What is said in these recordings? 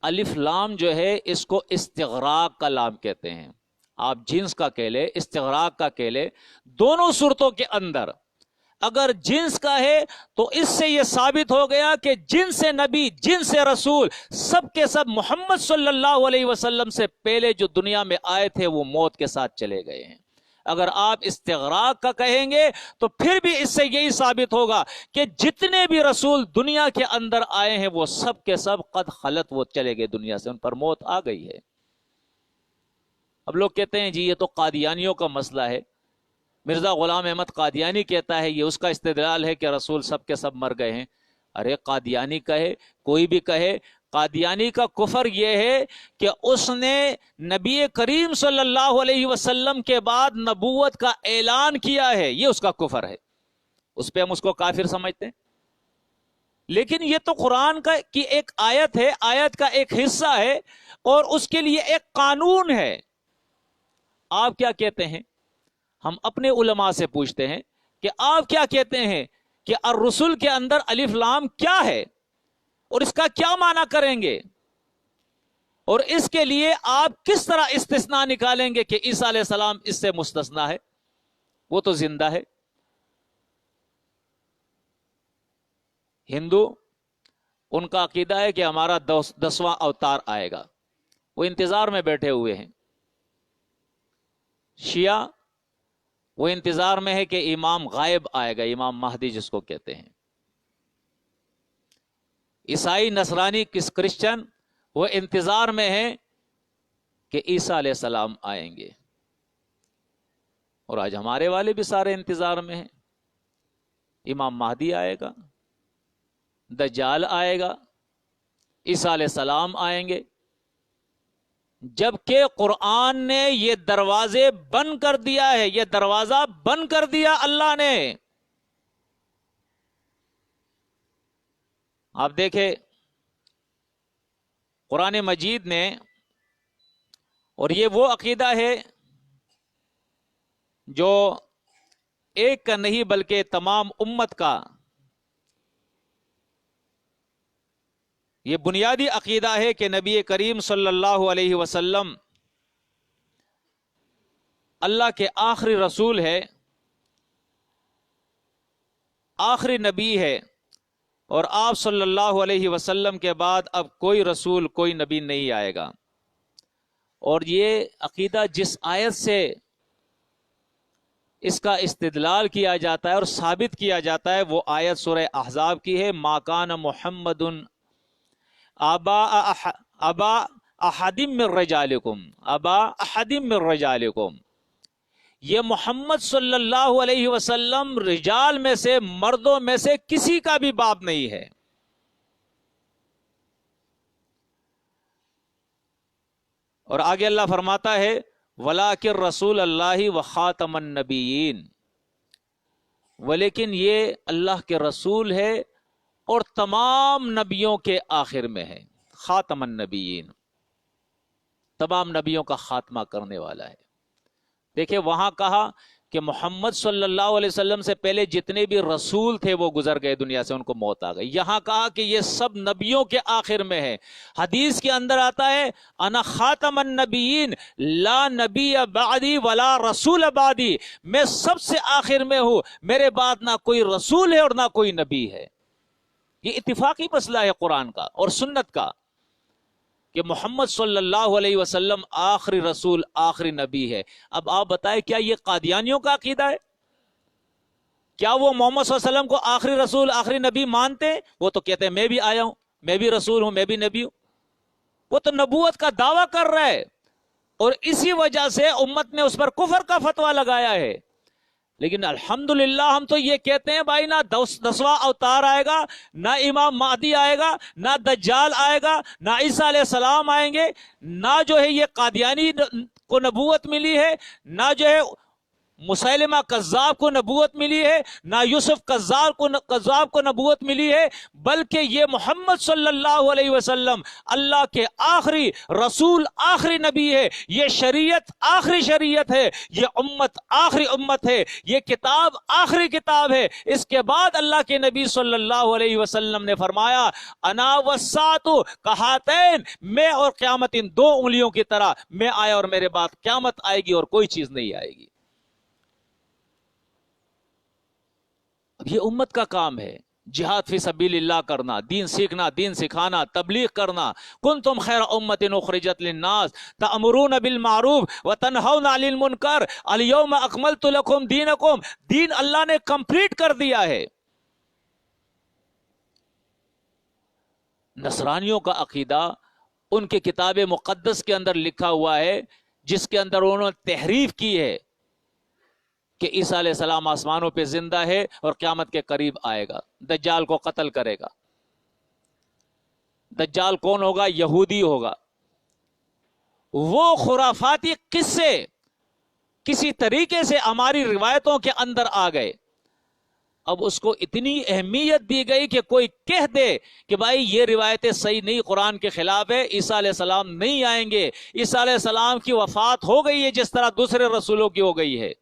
الف لام جو ہے اس کو استغراق کا لام کہتے ہیں. آپ جنس کا کہہ لے استغراق کا کہہ لے، دونوں صورتوں کے اندر اگر جنس کا ہے تو اس سے یہ ثابت ہو گیا کہ جنس نبی جنس رسول سب کے سب محمد صلی اللہ علیہ وسلم سے پہلے جو دنیا میں آئے تھے وہ موت کے ساتھ چلے گئے ہیں. اگر آپ استغراق کا کہیں گے تو پھر بھی اس سے یہی ثابت ہوگا کہ جتنے بھی رسول دنیا کے اندر آئے ہیں وہ سب کے سب قد خلت، وہ چلے گئے دنیا سے، ان پر موت آ گئی ہے. اب لوگ کہتے ہیں جی یہ تو قادیانیوں کا مسئلہ ہے. مرزا غلام احمد قادیانی کہتا ہے یہ اس کا استدلال ہے کہ رسول سب کے سب مر گئے ہیں. ارے قادیانی کہے کوئی بھی کہے، قادیانی کا کفر یہ ہے کہ اس نے نبی کریم صلی اللہ علیہ وسلم کے بعد نبوت کا اعلان کیا ہے، یہ اس کا کفر ہے. اس پہ ہم اس کو کافر سمجھتے ہیں. لیکن یہ تو قرآن کی ایک آیت ہے، آیت کا ایک حصہ ہے اور اس کے لیے ایک قانون ہے. آپ کیا کہتے ہیں؟ ہم اپنے علماء سے پوچھتے ہیں کہ آپ کیا کہتے ہیں کہ الرسل کے اندر الف لام کیا ہے اور اس کا کیا معنی کریں گے، اور اس کے لیے آپ کس طرح استثناء نکالیں گے کہ عیسیٰ علیہ السلام اس سے مستثنا ہے، وہ تو زندہ ہے. ہندو ان کا عقیدہ ہے کہ ہمارا 10واں اوتار آئے گا، وہ انتظار میں بیٹھے ہوئے ہیں. شیعہ وہ انتظار میں ہے کہ امام غائب آئے گا، امام مہدی جس کو کہتے ہیں. عیسائی نصرانی کرسچن وہ انتظار میں ہے کہ عیسیٰ علیہ السلام آئیں گے. اور آج ہمارے والے بھی سارے انتظار میں ہیں. امام مہدی آئے گا، دجال آئے گا، عیسیٰ علیہ السلام آئیں گے. جبکہ قرآن نے یہ دروازے بند کر دیا ہے، یہ دروازہ بند کر دیا اللہ نے. آپ دیکھیں قرآن مجید نے، اور یہ وہ عقیدہ ہے جو ایک کا نہیں بلکہ تمام امت کا یہ بنیادی عقیدہ ہے کہ نبی کریم صلی اللہ علیہ وسلم اللہ کے آخری رسول ہے، آخری نبی ہے، اور آپ صلی اللہ علیہ وسلم کے بعد اب کوئی رسول کوئی نبی نہیں آئے گا. اور یہ عقیدہ جس آیت سے اس کا استدلال کیا جاتا ہے اور ثابت کیا جاتا ہے وہ آیت سورہ احزاب کی ہے، ما کان محمد ابا احد من رجالکم، ابا احد من رجالکم. یہ محمد صلی اللہ علیہ وسلم رجال میں سے، مردوں میں سے کسی کا بھی باپ نہیں ہے. اور آگے اللہ فرماتا ہے وَلَٰكِن رسول اللہ وخاتم النبیین، ولیکن یہ اللہ کے رسول ہے اور تمام نبیوں کے آخر میں ہے. خاتم النبیین، تمام نبیوں کا خاتمہ کرنے والا ہے. دیکھیں وہاں کہا کہ محمد صلی اللہ علیہ وسلم سے پہلے جتنے بھی رسول تھے وہ گزر گئے دنیا سے، ان کو موت آ گئی. یہاں کہا کہ یہ سب نبیوں کے آخر میں ہے. حدیث کے اندر آتا ہے انا خاتم النبیین لا نبی بعدی ولا رسول بعدی، میں سب سے آخر میں ہوں، میرے بعد نہ کوئی رسول ہے اور نہ کوئی نبی ہے. یہ اتفاقی مسئلہ ہے قرآن کا اور سنت کا کہ محمد صلی اللہ علیہ وسلم آخری رسول آخری نبی ہے. اب آپ بتائیں کیا یہ قادیانیوں کا عقیدہ ہے؟ کیا وہ محمد صلی اللہ علیہ وسلم کو آخری رسول آخری نبی مانتے ہیں؟ وہ تو کہتے ہیں میں بھی آیا ہوں، میں بھی رسول ہوں، میں بھی نبی ہوں. وہ تو نبوت کا دعویٰ کر رہا ہے اور اسی وجہ سے امت نے اس پر کفر کا فتویٰ لگایا ہے. لیکن الحمدللہ ہم تو یہ کہتے ہیں بھائی نہ 10واں اوتار آئے گا، نہ امام مہدی آئے گا، نہ دجال آئے گا، نہ عیسیٰ علیہ السلام آئیں گے، نہ جو ہے یہ قادیانی کو نبوت ملی ہے، نہ جو ہے مسیلمہ کذاب کو نبوت ملی ہے، نہ یوسف کذاب کو نبوت ملی ہے، بلکہ یہ محمد صلی اللہ علیہ وسلم اللہ کے آخری رسول، آخری نبی ہے، یہ شریعت آخری شریعت ہے، یہ امت آخری امت ہے، یہ کتاب آخری کتاب ہے۔ اس کے بعد اللہ کے نبی صلی اللہ علیہ وسلم نے فرمایا انا والساعۃ کہاتین، میں اور قیامت ان دو انگلیوں کی طرح، میں آیا اور میرے بعد قیامت آئے گی اور کوئی چیز نہیں آئے گی۔ اب یہ امت کا کام ہے، جہاد فی سبیل اللہ کرنا، دین سیکھنا، دین سکھانا، تبلیغ کرنا۔ کنتم خیر امت اخرجت للناس تأمرون بالمعروف وتنہون عن المنکر الیوم اکملت لکم دینکم، دین اللہ نے کمپلیٹ کر دیا ہے۔ نصرانیوں کا عقیدہ ان کے کتاب مقدس کے اندر لکھا ہوا ہے، جس کے اندر انہوں نے تحریف کی ہے کہ عیسیٰ علیہ السلام آسمانوں پہ زندہ ہے اور قیامت کے قریب آئے گا، دجال کو قتل کرے گا۔ دجال کون ہوگا؟ یہودی ہوگا۔ وہ خرافاتی قصے کسی طریقے سے ہماری روایتوں کے اندر آ گئے، اب اس کو اتنی اہمیت دی گئی کہ کوئی کہہ دے کہ بھائی یہ روایتیں صحیح نہیں، قرآن کے خلاف ہے، عیسیٰ علیہ السلام نہیں آئیں گے، عیسیٰ علیہ السلام کی وفات ہو گئی ہے جس طرح دوسرے رسولوں کی ہو گئی ہے،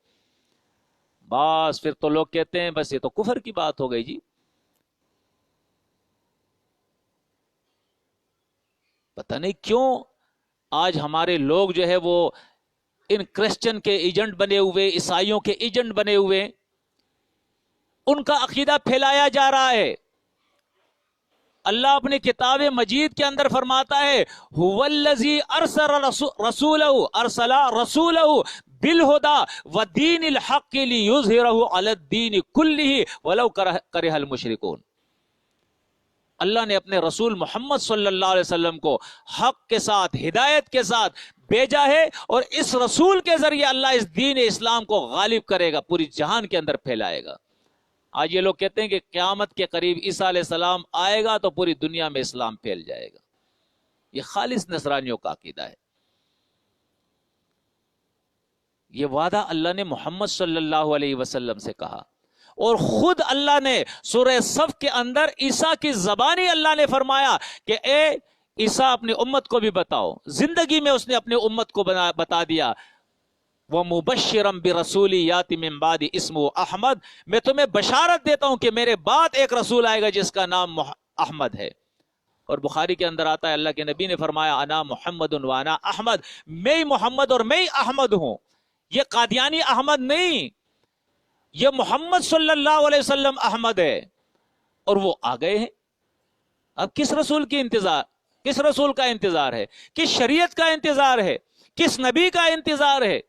بس پھر تو لوگ کہتے ہیں بس یہ تو کفر کی بات ہو گئی جی۔ پتہ نہیں کیوں آج ہمارے لوگ جو ہے وہ ان کرسچن کے ایجنٹ بنے ہوئے، عیسائیوں کے ایجنٹ بنے ہوئے، ان کا عقیدہ پھیلایا جا رہا ہے۔ اللہ اپنی کتاب مجید کے اندر فرماتا ہے هو الذی ارسل رسولہ بالہدی ودین الحق لیظہرہ علی الدین کلہ ولو کرہ المشرکون۔ اللہ نے اپنے رسول محمد صلی اللہ علیہ وسلم کو حق کے ساتھ، ہدایت کے ساتھ بھیجا ہے، اور اس رسول کے ذریعے اللہ اس دین اسلام کو غالب کرے گا، پوری جہان کے اندر پھیلائے گا۔ آج یہ لوگ کہتے ہیں کہ قیامت کے قریب عیسیٰ علیہ السلام آئے گا تو پوری دنیا میں اسلام پھیل جائے گا۔ یہ خالص نصرانیوں کا عقیدہ ہے۔ یہ وعدہ اللہ نے محمد صلی اللہ علیہ وسلم سے کہا، اور خود اللہ نے سورہ صف کے اندر عیسیٰ کی زبانی اللہ نے فرمایا کہ اے عیسیٰ اپنی امت کو بھی بتاؤ۔ زندگی میں اس نے اپنی امت کو بتا دیا وَمُبَشِّرًا بِرَسُولٍ يَأْتِي مِن بَعْدِي اسْمُهُ احمد، میں تمہیں بشارت دیتا ہوں کہ میرے بعد ایک رسول آئے گا جس کا نام احمد ہے۔ اور بخاری کے اندر آتا ہے اللہ کے نبی نے فرمایا انا محمد وانا احمد، میں محمد اور میں احمد ہوں۔ یہ قادیانی احمد نہیں، یہ محمد صلی اللہ علیہ وسلم احمد ہے، اور وہ آ گئے ہیں۔ اب کس رسول کی انتظار، کس رسول کا انتظار ہے، کس شریعت کا انتظار ہے، کس نبی کا انتظار ہے؟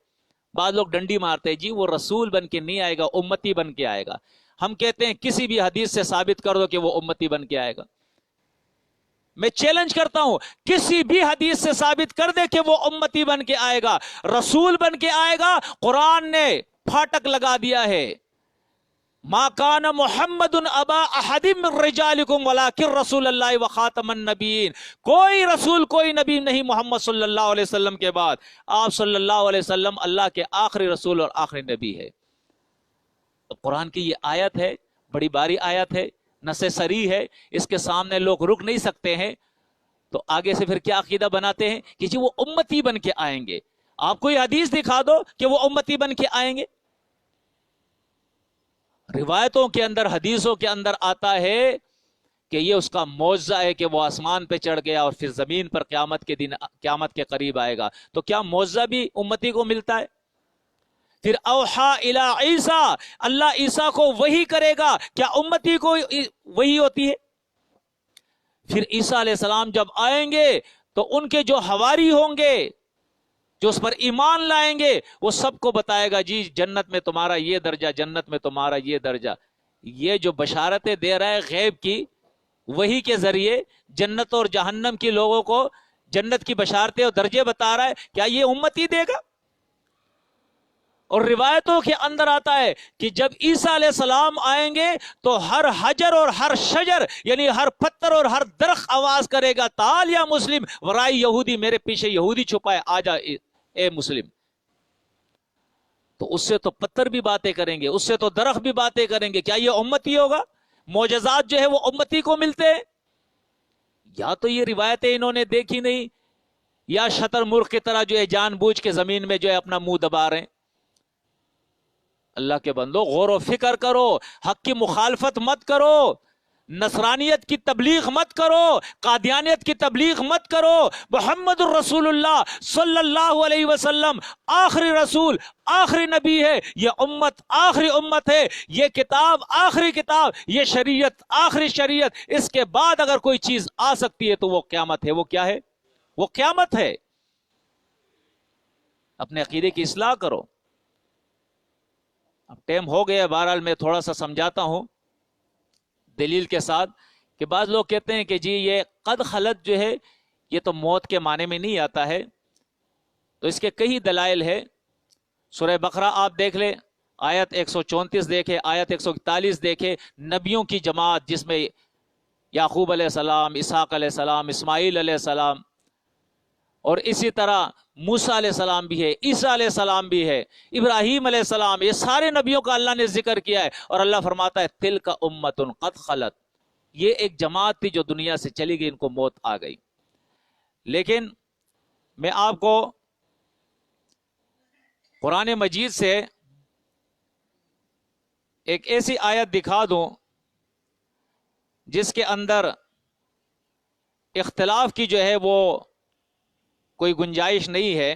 بعض لوگ ڈنڈی مارتے ہیں جی وہ رسول بن کے نہیں آئے گا، امتی بن کے آئے گا۔ ہم کہتے ہیں کسی بھی حدیث سے ثابت کر دو کہ وہ امتی بن کے آئے گا۔ میں چیلنج کرتا ہوں کسی بھی حدیث سے ثابت کر دے کہ وہ امتی بن کے آئے گا، رسول بن کے آئے گا۔ قرآن نے پھاٹک لگا دیا ہے ما کان محمد ابا احد من رجالکم ولکن رسول اللہ وخاتم النبیین، کوئی رسول کوئی نبی نہیں محمد صلی اللہ علیہ وسلم کے بعد، آپ صلی اللہ علیہ وسلم اللہ کے آخری رسول اور آخری نبی ہے۔ قرآن کی یہ آیت ہے، بڑی باری آیت ہے، نص صریح ہے، اس کے سامنے لوگ رک نہیں سکتے ہیں، تو آگے سے پھر کیا عقیدہ بناتے ہیں کہ جی وہ امتی بن کے آئیں گے۔ آپ کوئی حدیث دکھا دو کہ وہ امتی بن کے آئیں گے۔ روایتوں کے اندر، حدیثوں کے اندر آتا ہے کہ یہ اس کا معجزہ ہے کہ وہ آسمان پہ چڑھ گیا اور پھر زمین پر قیامت کے دن، قیامت کے قریب آئے گا۔ تو کیا معجزہ بھی امتی کو ملتا ہے؟ پھر اوحا الی عیسیٰ، اللہ عیسیٰ کو وحی کرے گا، کیا امتی کو وحی ہوتی ہے؟ پھر عیسیٰ علیہ السلام جب آئیں گے تو ان کے جو حواری ہوں گے، جو اس پر ایمان لائیں گے، وہ سب کو بتائے گا جی جنت میں تمہارا یہ درجہ، جنت میں تمہارا یہ درجہ۔ یہ جو بشارتیں دے رہا ہے غیب کی، وحی کے ذریعے جنت اور جہنم کی لوگوں کو جنت کی بشارتیں اور درجے بتا رہا ہے، کیا یہ امتی دے گا؟ اور روایتوں کے اندر آتا ہے کہ جب عیسیٰ علیہ السلام آئیں گے تو ہر حجر اور ہر شجر، یعنی ہر پتھر اور ہر درخت آواز کرے گا تعال یا مسلم ورائی یہودی، میرے پیچھے یہودی چھپا ہے، آ جا اے مسلم۔ تو اس سے تو پتھر بھی باتیں کریں گے، اس سے تو درخت بھی باتیں کریں گے. کیا یہ امتی ہوگا؟ معجزات جو ہے وہ امتی کو ملتے ہیں؟ یا تو یہ روایتیں انہوں نے دیکھی نہیں، یا شتر مرغ کی طرح جو ہے جان بوجھ کے زمین میں جو ہے اپنا منہ دبا رہے ہیں. اللہ کے بندو غور و فکر کرو، حق کی مخالفت مت کرو، نصرانیت کی تبلیغ مت کرو، قادیانیت کی تبلیغ مت کرو. محمد الرسول اللہ صلی اللہ علیہ وسلم آخری رسول، آخری نبی ہے. یہ امت آخری امت ہے، یہ کتاب آخری کتاب، یہ شریعت آخری شریعت. اس کے بعد اگر کوئی چیز آ سکتی ہے تو وہ قیامت ہے. وہ کیا ہے؟ وہ قیامت ہے. اپنے عقیدے کی اصلاح کرو. اب ٹائم ہو گیا، بہرحال میں تھوڑا سا سمجھاتا ہوں دلیل کے ساتھ کہ بعض لوگ کہتے ہیں کہ جی یہ قد خلت جو ہے یہ تو موت کے معنی میں نہیں آتا ہے. تو اس کے کئی دلائل ہے. سورہ بقرہ آپ دیکھ لیں، آیت 134 دیکھے، آیت 141 دیکھے. نبیوں کی جماعت جس میں یعقوب علیہ السلام، اسحاق علیہ السلام، اسماعیل علیہ السلام، اور اسی طرح موسیٰ علیہ السلام بھی ہے، عیسیٰ علیہ السلام بھی ہے، ابراہیم علیہ السلام، یہ سارے نبیوں کا اللہ نے ذکر کیا ہے. اور اللہ فرماتا ہے تلک امت قد خلت، یہ ایک جماعت تھی جو دنیا سے چلی گئی، ان کو موت آ گئی. لیکن میں آپ کو قرآن مجید سے ایک ایسی آیت دکھا دوں جس کے اندر اختلاف کی جو ہے وہ کوئی گنجائش نہیں ہے،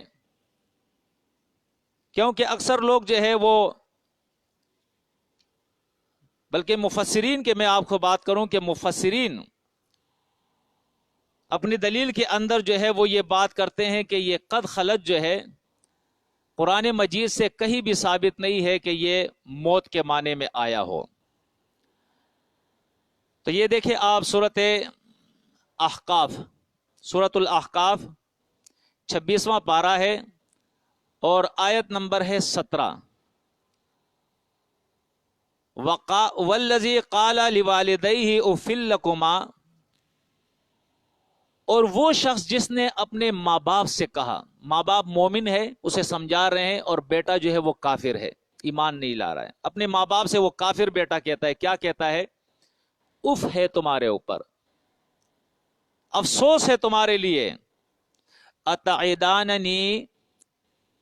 کیونکہ اکثر لوگ جو ہے وہ، بلکہ مفسرین کے میں آپ کو بات کروں کہ مفسرین اپنی دلیل کے اندر جو ہے وہ یہ بات کرتے ہیں کہ یہ قد خلت جو ہے قرآن مجید سے کہیں بھی ثابت نہیں ہے کہ یہ موت کے معنی میں آیا ہو. تو یہ دیکھیں آپ سورۃ احقاف، سورۃ الاحقاف 26واں پارہ ہے اور آیت نمبر ہے 17. والذی قال لوالدیہ اف لکما، اور وہ شخص جس نے اپنے ماں باپ سے کہا، ماں باپ مومن ہے اسے سمجھا رہے ہیں اور بیٹا جو ہے وہ کافر ہے، ایمان نہیں لا رہا ہے، اپنے ماں باپ سے وہ کافر بیٹا کہتا ہے، کیا کہتا ہے؟ اف ہے تمہارے اوپر، افسوس ہے تمہارے لیے. اتعداننی،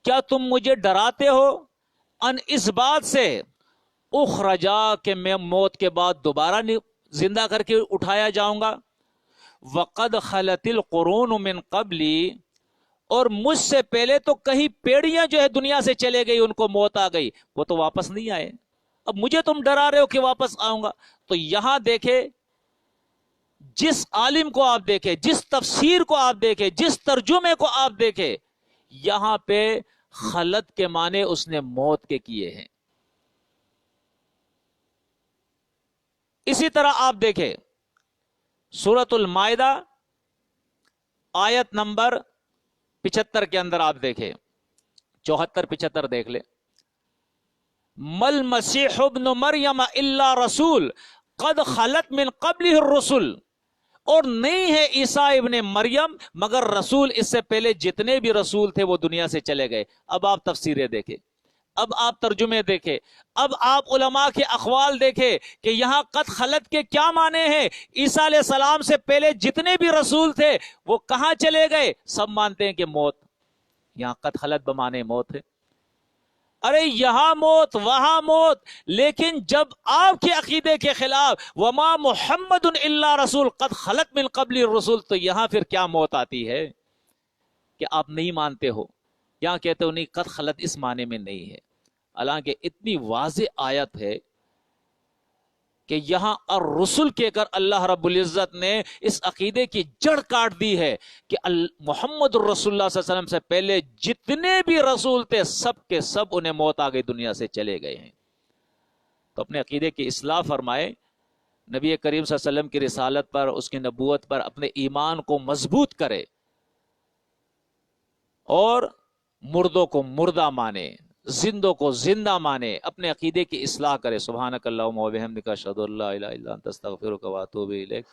کیا تم مجھے ڈراتے ہو، ان اس بات سے، اخرجا کہ میں موت کے بعد دوبارہ زندہ کر کے اٹھایا جاؤں گا. وقد خلت القرون من قبلی، اور مجھ سے پہلے تو کئی پیڑیاں جو ہے دنیا سے چلے گئی، ان کو موت آ گئی، وہ تو واپس نہیں آئے. اب مجھے تم ڈرا رہے ہو کہ واپس آؤں گا. تو یہاں دیکھے، جس عالم کو آپ دیکھیں، جس تفسیر کو آپ دیکھیں، جس ترجمے کو آپ دیکھیں، یہاں پہ خلت کے معنی اس نے موت کے کیے ہیں. اسی طرح آپ دیکھیں سورۃ المائدہ آیت نمبر 75 کے اندر آپ دیکھیں، 74-75 دیکھ لیں. مل مسیح ابن مریم الا رسول قد خلت من قبلہ الرسل، اور نہیں ہے عیسیٰ ابن مریم مگر رسول، اس سے پہلے جتنے بھی رسول تھے وہ دنیا سے چلے گئے. اب آپ تفسیریں دیکھیں، اب آپ ترجمے دیکھیں، اب آپ علماء کے اقوال دیکھیں کہ یہاں قد خلت کے کیا معنی ہیں. عیسیٰ علیہ السلام سے پہلے جتنے بھی رسول تھے وہ کہاں چلے گئے؟ سب مانتے ہیں کہ موت. یہاں قد خلت بمانے موت ہے. ارے یہاں موت وہاں موت، لیکن جب آپ کے عقیدے کے خلاف وما محمد الا رسول قد خلت من قبل الرسل، تو یہاں پھر کیا موت آتی ہے کہ آپ نہیں مانتے ہو. یہاں کہتے ہو نہیں، قد خلت اس معنی میں نہیں ہے، حالانکہ اتنی واضح آیت ہے کہ یہاں الرسل کہہ کر اللہ رب العزت نے اس عقیدے کی جڑ کاٹ دی ہے کہ محمد الرسول اللہ صلی اللہ علیہ وسلم سے پہلے جتنے بھی رسول تھے سب کے سب انہیں موت آ گئی، دنیا سے چلے گئے ہیں. تو اپنے عقیدے کی اصلاح فرمائے، نبی کریم صلی اللہ علیہ وسلم کی رسالت پر، اس کی نبوت پر اپنے ایمان کو مضبوط کرے اور مردوں کو مردہ مانے، زندوں کو زندہ مانے، اپنے عقیدے کی اصلاح کرے. سبحانک اللہم و بحمدک اشہد ان لا الہ الا انت استغفرک و اتوب الیک،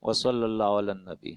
وصلی اللہ علی النبی.